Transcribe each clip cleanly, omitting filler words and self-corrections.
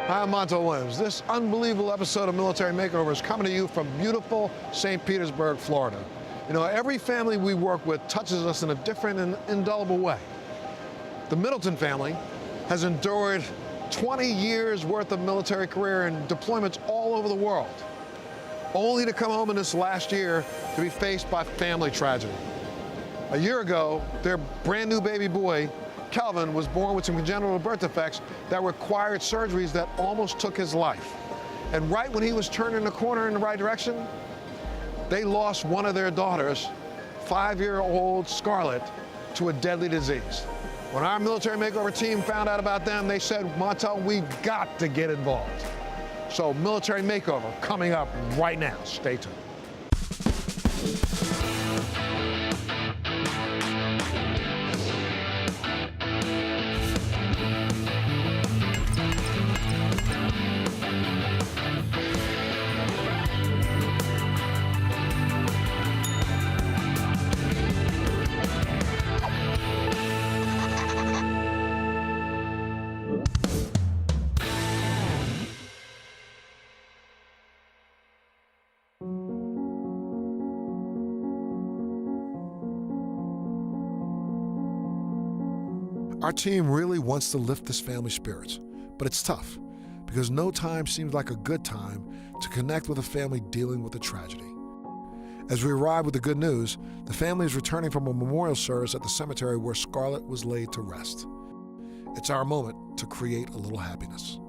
I'm Montel Williams. This unbelievable episode of Military Makeover is coming to you from beautiful St. Petersburg, Florida. You know, every family we work with touches us in a different and indelible way. The Middleton family has endured 20 years worth of military career and deployments all over the world, only to come home in this last year to be faced by family tragedy. A year ago, their brand new baby boy, Kelvin, was born with some congenital birth defects that required surgeries that almost took his life. And right when he was turning the corner in the right direction, they lost one of their daughters, 5-year-old Scarlett, to a deadly disease. When our Military Makeover team found out about them, they said, Montel, we've got to get involved. So Military Makeover coming up right now. Stay tuned. Our team really wants to lift this family's spirits, but it's tough because no time seems like a good time to connect with a family dealing with a tragedy. As we arrive with the good news, the family is returning from a memorial service at the cemetery where Scarlett was laid to rest. It's our moment to create a little happiness.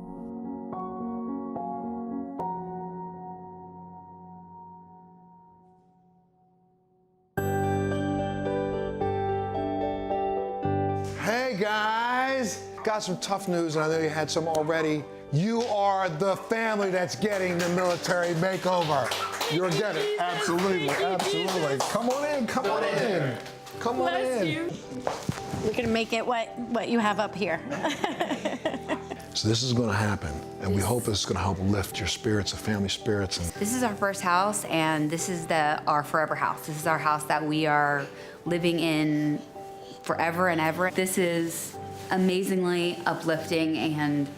Hey guys, got some tough news, and I know you had some already. You are the family that's getting the Military Makeover. You're getting it. Absolutely, absolutely. Come on in, come on in. Come on in. We're gonna make it what you have up here. So this is gonna happen, and we hope it's gonna help lift your spirits, the family spirits. And this is our first house, and this is our forever house. This is our house that we are living in forever and ever. This is amazingly uplifting, and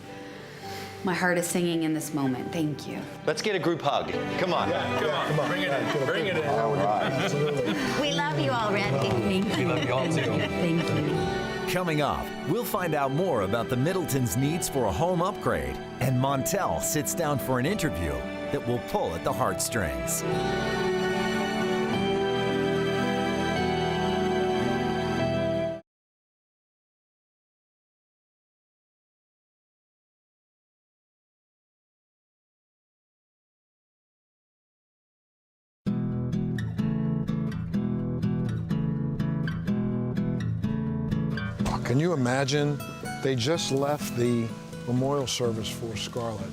my heart is singing in this moment. Thank you. Let's get a group hug. Come on. Come on. Bring it in. Bring it in. All right, absolutely. We love you already. Thank you. We love you all too. Thank you. Coming up, we'll find out more about the Middletons' needs for a home upgrade, and Montel sits down for an interview that will pull at the heartstrings. Can you imagine? They just left the memorial service for Scarlett.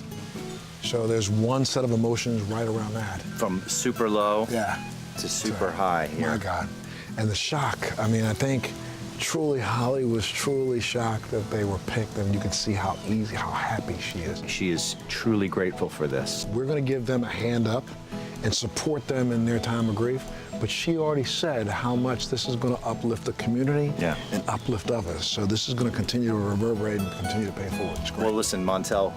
So there's one set of emotions right around that. From super low Yeah. to super high here. My God. And the shock. I mean, I think truly Holly was truly shocked that they were picked, and you could see how easy, how happy she is. She is truly grateful for this. We're going to give them a hand up and support them in their time of grief. But she already said how much this is going to uplift the community and uplift others. So this is going to continue to reverberate and continue to pay forward. It's great. Well, listen, Montel,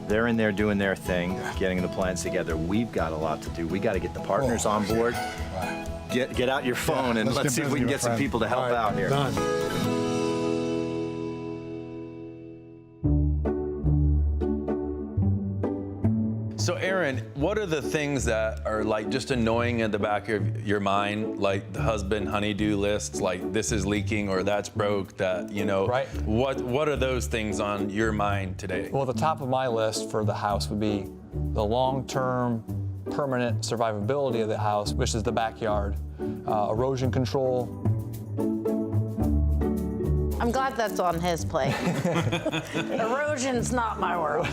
they're in there doing their thing, getting the plans together. We've got a lot to do. We got to get the partners on board. Right. Get out your phone and let's see if we can get some people to help out here. Done. So Aaron, what are the things that are like just annoying at the back of your mind, like the husband honey-do lists, like this is leaking or that's broke, that, you know, Right. What are those things on your mind today? Well, the top of my list for the house would be the long-term, permanent survivability of the house, which is the backyard, erosion control. I'm glad that's on his plate. Erosion's not my world.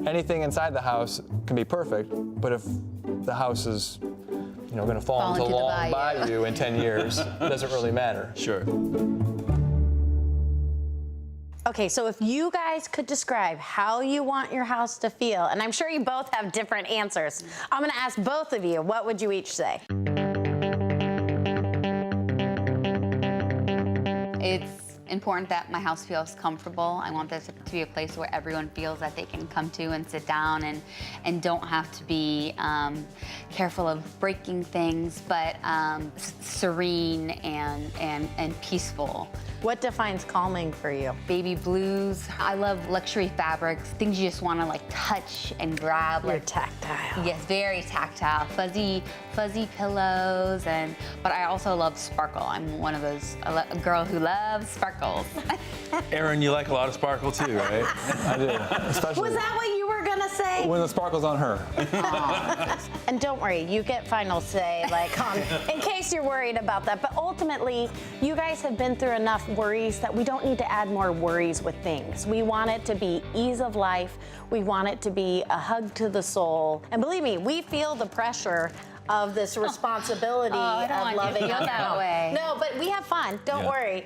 Anything inside the house can be perfect, but if the house is, you know, going to fall into into a the long bayou in 10 years, it doesn't really matter. Sure. Okay, so if you guys could describe how you want your house to feel, and I'm sure you both have different answers. I'm gonna ask both of you, what would you each say? It's important that my house feels comfortable. I want this to be a place where everyone feels that they can come to and sit down and don't have to be careful of breaking things, but serene and peaceful. What defines calming for you? Baby blues. I love luxury fabrics, things you just want to like touch and grab. You're Like tactile. yes, very tactile. Fuzzy pillows, but I also love sparkle. I'm one of those a girl who loves sparkles. Aaron, you like a lot of sparkle too, right? I do, especially Was that what you were gonna say? when the sparkle's on her. And don't worry, you get final say, like, in case you're worried about that. But ultimately, you guys have been through enough worries that we don't need to add more worries with things. We want it to be ease of life. We want it to be a hug to the soul. And believe me, we feel the pressure of this responsibility I don't of want you to loving feel a that home. way. No, but we have fun. Don't worry.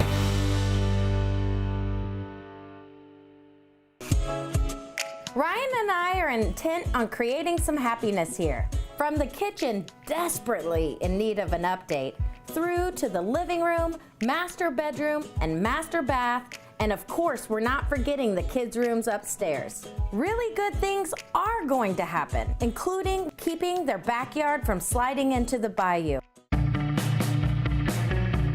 Ryan and I are intent on creating some happiness here. From the kitchen, desperately in need of an update, through to the living room, master bedroom, and master bath, and of course, we're not forgetting the kids' rooms upstairs. Really good things are going to happen, including keeping their backyard from sliding into the bayou.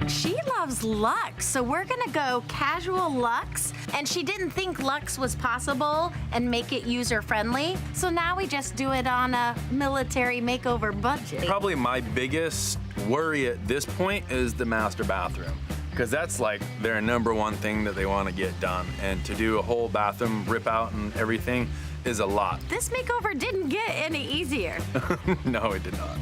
She loves luxe, so we're gonna go casual luxe. And she didn't think luxe was possible and make it user-friendly, so now we just do it on a military makeover budget. Probably my biggest worry at this point is the master bathroom, because that's like their number one thing that they want to get done. And to do a whole bathroom rip out and everything is a lot. This makeover didn't get any easier. No, it did not.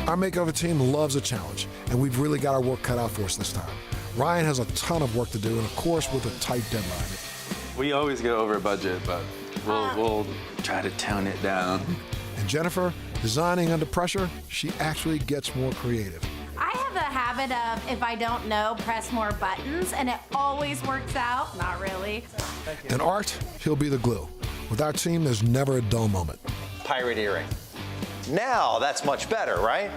Our makeover team loves a challenge, and we've really got our work cut out for us this time. Ryan has a ton of work to do, and of course, with a tight deadline. We always go over budget, but we'll try to tone it down. And Jennifer, designing under pressure, she actually gets more creative. I have a habit of, if I don't know, press more buttons, and it always works out. Not really. And Art, he'll be the glue. With our team, there's never a dull moment. Pirate earring. Now that's much better, right?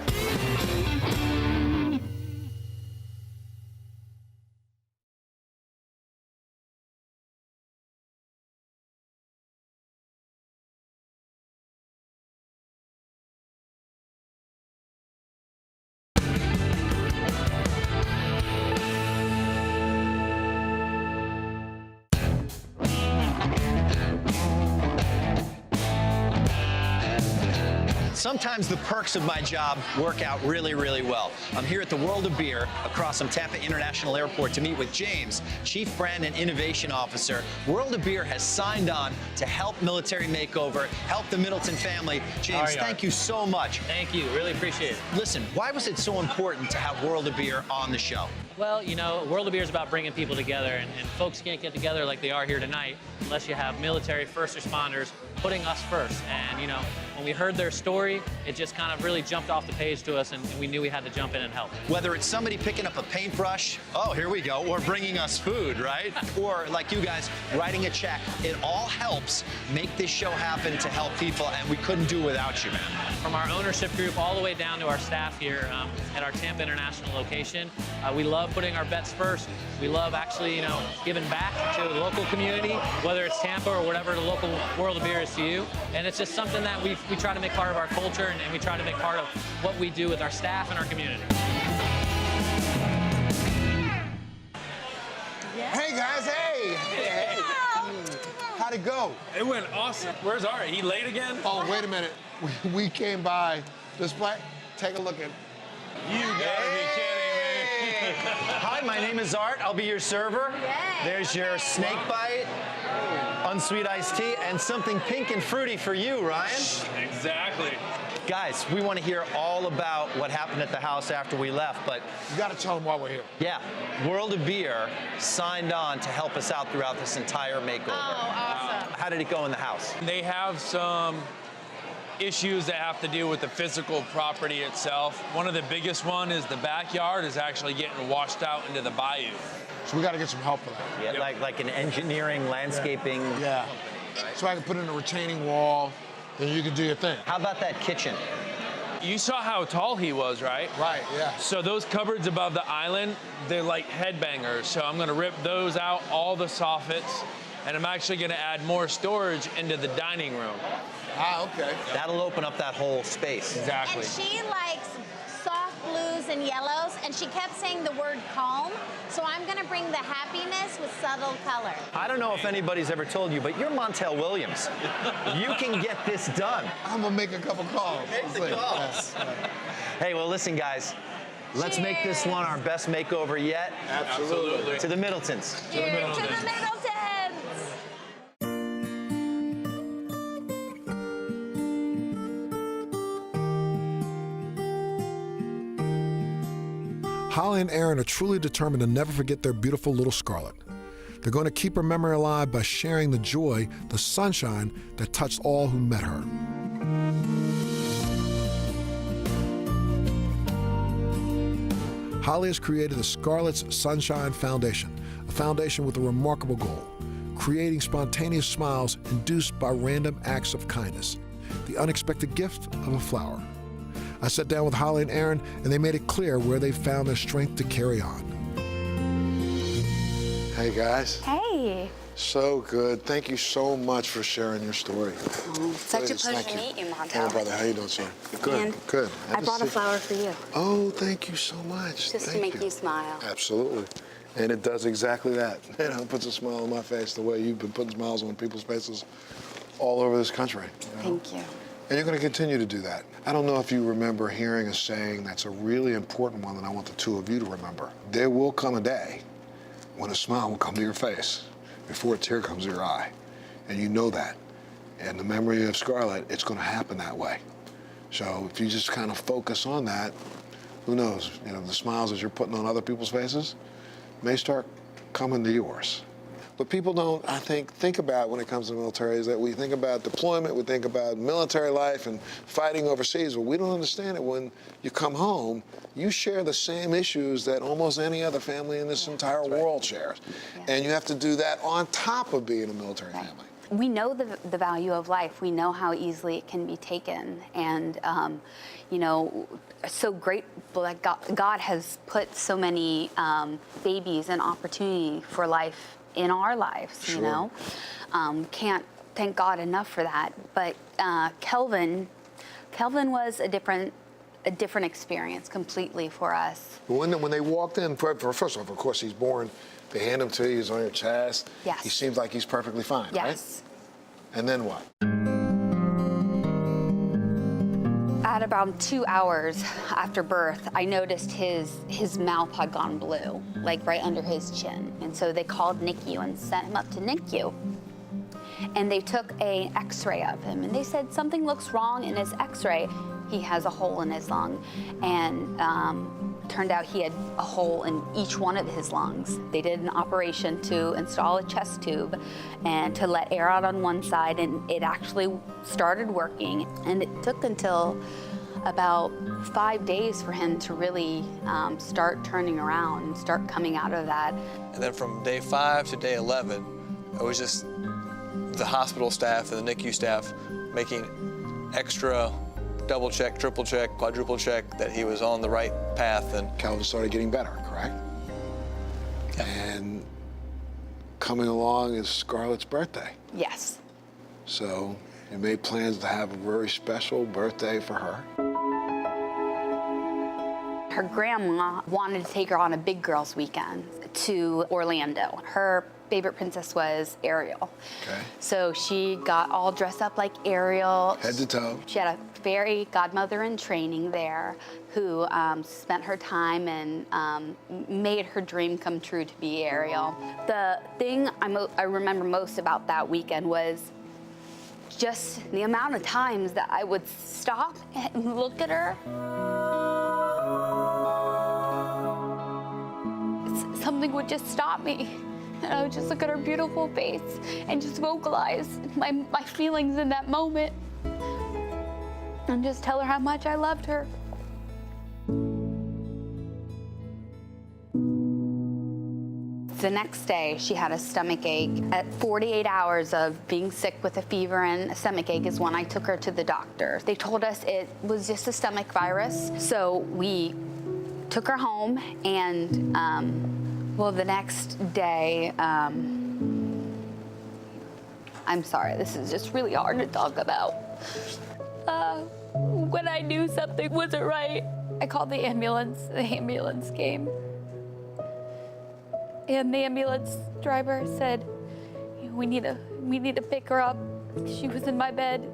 Sometimes the perks of my job work out really, really well. I'm here at the World of Beer across from Tampa International Airport to meet with James, Chief Brand and Innovation Officer. World of Beer has signed on to help Military Makeover, help the Middleton family. James, thank you so much. Thank you, really appreciate it. Listen, why was it so important to have World of Beer on the show? Well, you know, World of Beer is about bringing people together, and folks can't get together like they are here tonight unless you have military first responders putting us first. And, you know, when we heard their story, it just kind of really jumped off the page to us, and we knew we had to jump in and help. Whether it's somebody picking up a paintbrush, oh, here we go, or bringing us food, right? Or like you guys, writing a check, it all helps make this show happen to help people, and we couldn't do it without you, man. From our ownership group all the way down to our staff here at our Tampa International location, we love putting our bets first. We love actually, you know, giving back to the local community, whether it's Tampa or whatever the local World of Beer is to you. And it's just something that we try to make part of our culture, and we try to make part of what we do with our staff and our community. Hey guys, hey! Hey. How'd it go? It went awesome. Where's Art? He late again? Oh, wait a minute. We came by this place. Take a look at. You gotta be kidding me. Hi, my name is Art. I'll be your server. There's your snake bite, unsweet iced tea, and something pink and fruity for you, Ryan. Exactly. Guys, we want to hear all about what happened at the house after we left, but You gotta tell them why we're here. yeah, World of Beer signed on to help us out throughout this entire makeover. Oh, awesome. How did it go in the house? They have some issues that have to do with the physical property itself. One of the biggest one is the backyard is actually getting washed out into the bayou. So we gotta get some help for that. Yeah, like an engineering, landscaping. Yeah. So I can put in a retaining wall, then you can do your thing. How about that kitchen? You saw how tall he was, right? Right, yeah. So those cupboards above the island, they're like headbangers. So I'm gonna rip those out, all the soffits, and I'm actually gonna add more storage into the dining room. Ah, okay. That'll open up that whole space. Exactly. And she likes soft blues and yellows, and she kept saying the word calm, so I'm gonna bring the happiness with subtle color. I don't know if anybody's ever told you, but you're Montel Williams. You can get this done. I'm gonna make a couple calls. Yes. Hey, well, listen, guys. Let's make this one our best makeover yet. Absolutely. To the Middletons. Cheers to the Middletons! Holly and Aaron are truly determined to never forget their beautiful little Scarlett. They're going to keep her memory alive by sharing the joy, the sunshine that touched all who met her. Holly has created the Scarlett's Sunshine Foundation, a foundation with a remarkable goal: creating spontaneous smiles induced by random acts of kindness, the unexpected gift of a flower. I sat down with Holly and Aaron, and they made it clear where they found their strength to carry on. Hey, guys. Hey. So good. Thank you so much for sharing your story. Such a Please, pleasure thank to meet you, Montel. Hey, brother. How you doing, sir? Good, And good. I brought a flower for you. Oh, thank you so much. Just Thank to make you smile. Absolutely. And it does exactly that. You know, it puts a smile on my face the way you've been putting smiles on people's faces all over this country. You know? Thank you. And you're going to continue to do that. I don't know if you remember hearing a saying that's a really important one that I want the two of you to remember. There will come a day when a smile will come to your face before a tear comes to your eye. And you know that. And the memory of Scarlett, it's going to happen that way. So if you just kind of focus on that, who knows? You know, the smiles that you're putting on other people's faces may start coming to yours. What people don't, I think about when it comes to the military is that we think about deployment, we think about military life and fighting overseas, but we don't understand it when you come home, you share the same issues that almost any other family in this entire world shares. And you have to do that on top of being a military family. We know the value of life. We know how easily it can be taken. And, you know, so grateful that God has put so many babies and opportunity for life in our lives, you know. Can't thank God enough for that. But Kelvin was a different experience completely for us. When they walked in, first off, of course, he's born. They hand him to you, he's on your chest. Yes. He seems like he's perfectly fine, Yes. right? And then what? At about 2 hours after birth, I noticed his mouth had gone blue, like right under his chin. And so they called NICU and sent him up to NICU. And they took an x-ray of him, and they said something looks wrong in his x-ray. He has a hole in his lung. And turned out he had a hole in each one of his lungs. They did an operation to install a chest tube and to let air out on one side, and it actually started working. And it took until about 5 days for him to really start turning around and start coming out of that. And then from day 5 to day 11, it was just the hospital staff and the NICU staff making extra double check, triple check, quadruple check that he was on the right path. And Calvin started getting better, correct? Yeah. And coming along is Scarlett's birthday. Yes. So you made plans to have a very special birthday for her. Her grandma wanted to take her on a big girls' weekend to Orlando. Her favorite princess was Ariel. Okay. So she got all dressed up like Ariel. Head to toe. She had a fairy godmother in training there who spent her time and made her dream come true to be Ariel. The thing I remember most about that weekend was just the amount of times that I would stop and look at her. Something would just stop me. And I would just look at her beautiful face and just vocalize my feelings in that moment. And just tell her how much I loved her. The next day, she had a stomach ache. At 48 hours of being sick with a fever and a stomach ache is when I took her to the doctor. They told us it was just a stomach virus, so we took her home, and well, the next day, I'm sorry, this is just really hard to talk about. When I knew something wasn't right, I called the ambulance. The ambulance came. And the ambulance driver said, we need to pick her up. She was in my bed.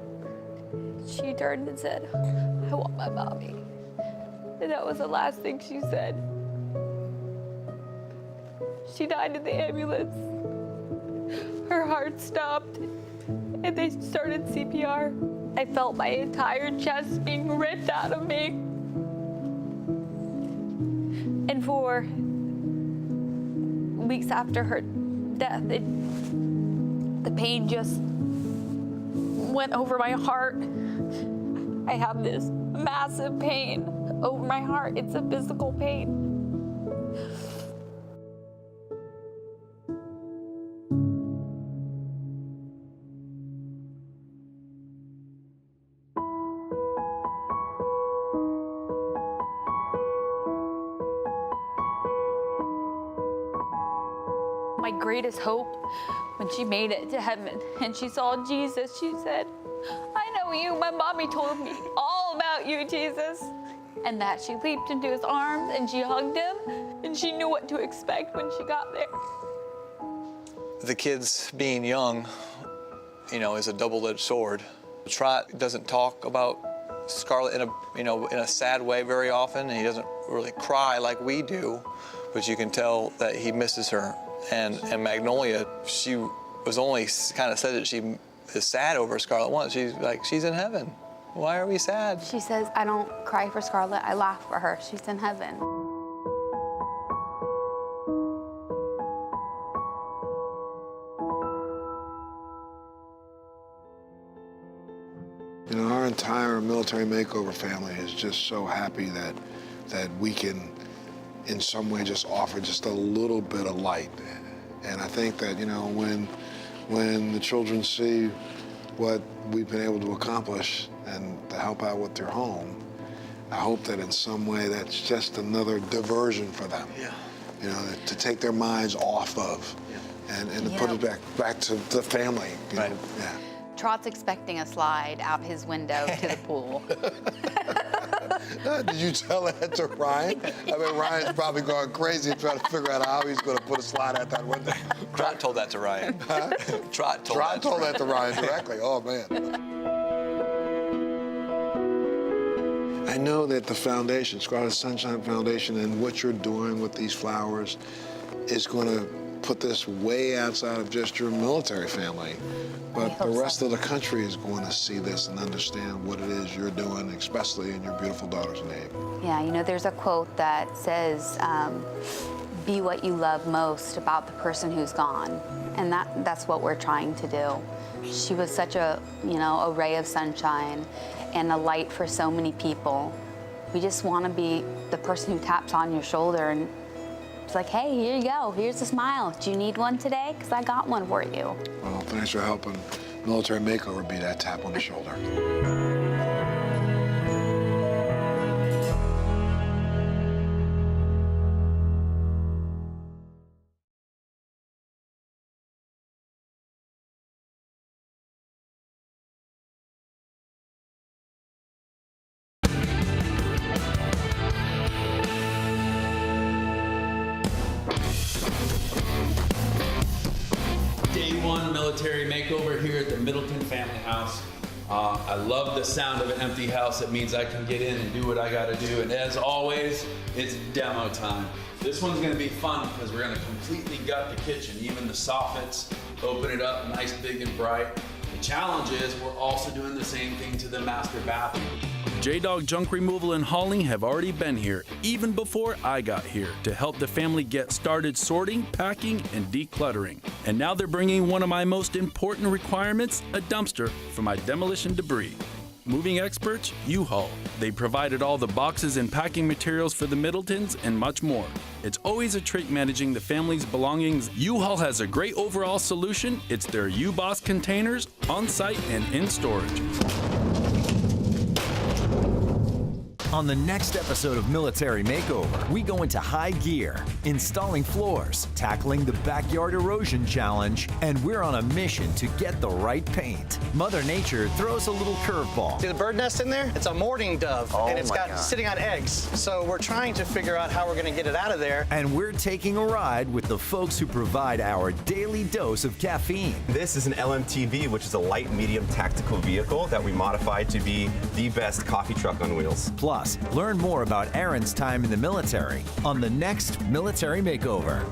She turned and said, I want my mommy. And that was the last thing she said. She died in the ambulance. Her heart stopped, and they started CPR. I felt my entire chest being ripped out of me. And for weeks after her death, the pain just went over my heart. I have this massive pain over my heart. It's a physical pain. My greatest hope when she made it to heaven and she saw Jesus, she said, I know you. My mommy told me all about you, Jesus. And that she leaped into his arms and she hugged him, and she knew what to expect when she got there. The kids being young, is a double-edged sword. Trot doesn't talk about Scarlett in a sad way very often, and he doesn't really cry like we do, but you can tell that he misses her. And Magnolia, she was only kind of said that she is sad over Scarlett once. She's like, she's in heaven. Why are we sad? She says, I don't cry for Scarlett, I laugh for her. She's in heaven. Our entire Military Makeover family is just so happy that we can, in some way, just offer just a little bit of light. And I think that, when the children see what we've been able to accomplish and to help out with their home, I hope that in some way that's just another diversion for them. Yeah. To take their minds off of, and to put it back to the family. Right. Yeah. Trot's expecting a slide out his window to the pool. Did you tell that to Ryan? I mean, Ryan's probably going crazy trying to figure out how he's going to put a slide out that window. Trot told that to Ryan. Huh? Trot told that to Ryan directly. Oh, man. I know that the foundation, Scarlett Sunshine Foundation, and what you're doing with these flowers is going to put this way outside of just your military family. But the rest of the country is going to see this and understand what it is you're doing, especially in your beautiful daughter's name. Yeah, there's a quote that says, be what you love most about the person who's gone. And that's what we're trying to do. She was such a ray of sunshine and a light for so many people. We just want to be the person who taps on your shoulder and it's like, hey, here you go. Here's a smile. Do you need one today? Because I got one for you. Well, thanks for helping Military Makeover be that tap on the shoulder. Day one military makeover here at the Middleton family house. I love the sound of an empty house. It means I can get in and do what I gotta do. And as always, it's demo time. This one's gonna be fun because we're gonna completely gut the kitchen, even the soffits, open it up nice, big, and bright. The challenge is we're also doing the same thing to the master bathroom. J-Dog Junk Removal and Hauling have already been here, even before I got here, to help the family get started sorting, packing, and decluttering. And now they're bringing one of my most important requirements, a dumpster for my demolition debris. Moving experts, U-Haul. They provided all the boxes and packing materials for the Middletons and much more. It's always a treat managing the family's belongings. U-Haul has a great overall solution. It's their U-Boss containers on site and in storage. On the next episode of Military Makeover, we go into high gear, installing floors, tackling the backyard erosion challenge, and we're on a mission to get the right paint. Mother Nature throws a little curveball. See the bird nest in there? It's a mourning dove, and it's got sitting on eggs. So we're trying to figure out how we're going to get it out of there. And we're taking a ride with the folks who provide our daily dose of caffeine. This is an LMTV, which is a light medium tactical vehicle that we modified to be the best coffee truck on wheels. Plus, learn more about Aaron's time in the military on the next Military Makeover.